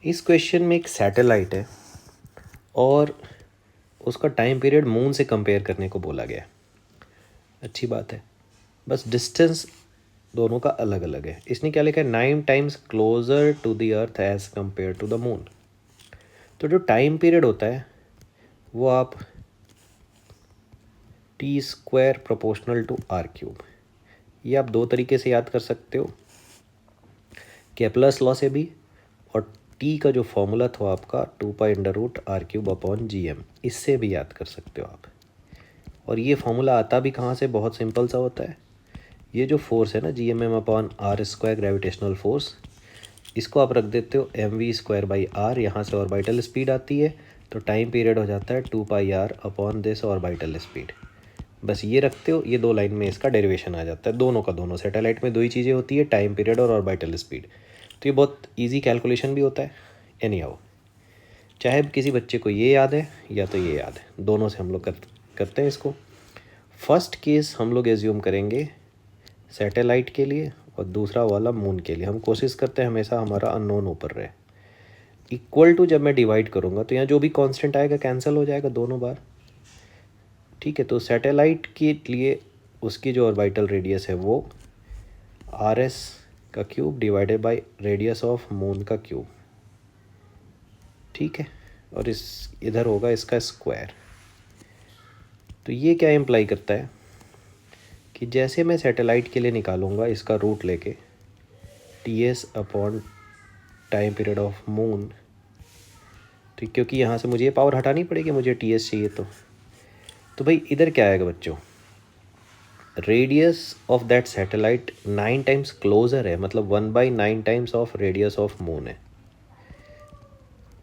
इस क्वेश्चन में एक सैटेलाइट है और उसका टाइम पीरियड मून से कंपेयर करने को बोला गया है। अच्छी बात है, बस डिस्टेंस दोनों का अलग अलग है। इसने क्या लिखा है, 9 times closer to the earth as compare to the moon. तो जो टाइम पीरियड होता है वो आप t² प्रोपोर्शनल टू r³, ये आप दो तरीके से याद कर सकते हो, केपलर्स लॉ से भी, और t का जो फॉर्मूला था आपका 2π√r³/gm, इससे भी याद कर सकते हो आप। और ये फॉर्मूला आता भी कहाँ से, बहुत सिंपल सा होता है। ये जो फोर्स है ना gmm/r² ग्रेविटेशनल फोर्स, इसको आप रख देते हो mv²/r, यहाँ से ऑर्बिटल स्पीड आती है तो टाइम पीरियड हो जाता है 2πr/this ऑर्बिटल स्पीड। बस ये रखते हो, ये दो लाइन में इसका डेरिवेशन आ जाता है, दोनों का दोनों। सैटेलाइट में दो ही चीज़ें होती है, टाइम पीरियड और ऑर्बिटल स्पीड। तो ये बहुत इजी कैलकुलेशन भी होता है। एनी हाउ, चाहे किसी बच्चे को ये याद है या तो ये याद है, दोनों से हम लोग करते हैं इसको। फर्स्ट केस हम लोग एज्यूम करेंगे सैटेलाइट के लिए और दूसरा वाला मून के लिए। हम कोशिश करते हैं हमेशा हमारा अननोन ऊपर रहे। इक्वल टू जब मैं डिवाइड करूँगा तो यहाँ जो भी कांस्टेंट आएगा कैंसिल हो जाएगा दोनों बार। ठीक है, तो सैटेलाइट के लिए उसकी जो ऑर्बिटल रेडियस है वो r² divided by radius of moon का क्यूब। ठीक है, और इस इधर होगा इसका स्क्वायर। तो ये क्या इम्प्लाई करता है कि जैसे मैं सैटेलाइट के लिए निकालूंगा इसका रूट लेके TS/ time period of moon, तो क्योंकि यहाँ से मुझे ये पावर हटानी पड़ेगी, मुझे TS चाहिए तो भाई इधर क्या आएगा बच्चों, radius of that satellite 9 times closer है, मतलब 1/9 times of radius of moon है।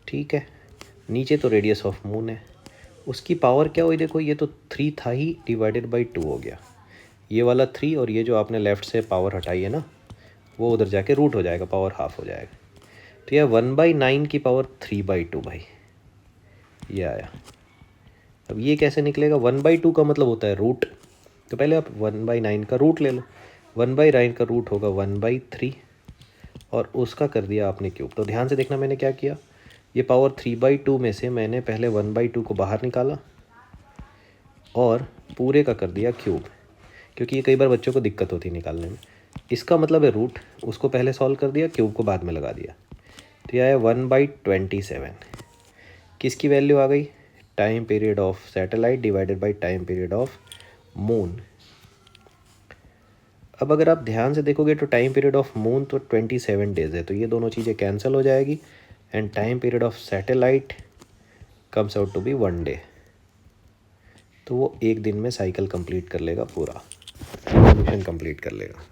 ठीक है, नीचे तो रेडियस ऑफ मून है, उसकी पावर क्या हुई देखो, ये तो 3 था ही, डिवाइडेड बाई 2 हो गया। ये वाला 3 और ये जो आपने लेफ़्ट से पावर हटाई है ना, वो उधर जाके रूट हो जाएगा, पावर हाफ हो जाएगा। तो यह 1/9 की पावर 3/2 भाई, ये आया। अब ये कैसे निकलेगा, 1/2 का मतलब होता है रूट, तो पहले आप 1/9 का रूट ले लो। 1/9 का रूट होगा 1/3 और उसका कर दिया आपने क्यूब। तो ध्यान से देखना मैंने क्या किया, ये पावर 3/2 में से मैंने पहले 1/2 को बाहर निकाला और पूरे का कर दिया क्यूब, क्योंकि ये कई बार बच्चों को दिक्कत होती है निकालने में। इसका मतलब है रूट, उसको पहले सॉल्व कर दिया, क्यूब को बाद में लगा दिया। तो यह आया 1/27। किसकी वैल्यू आ गई, time period of satellite divided by time period of moon. अब अगर आप ध्यान से देखोगे तो टाइम पीरियड ऑफ मून तो 27 डेज है, तो ये दोनों चीज़ें कैंसिल हो जाएगी and time period of satellite comes out to be 1 day. तो वो एक दिन में साइकिल कंप्लीट कर लेगा, पूरा रिवॉल्यूशन कंप्लीट कर लेगा।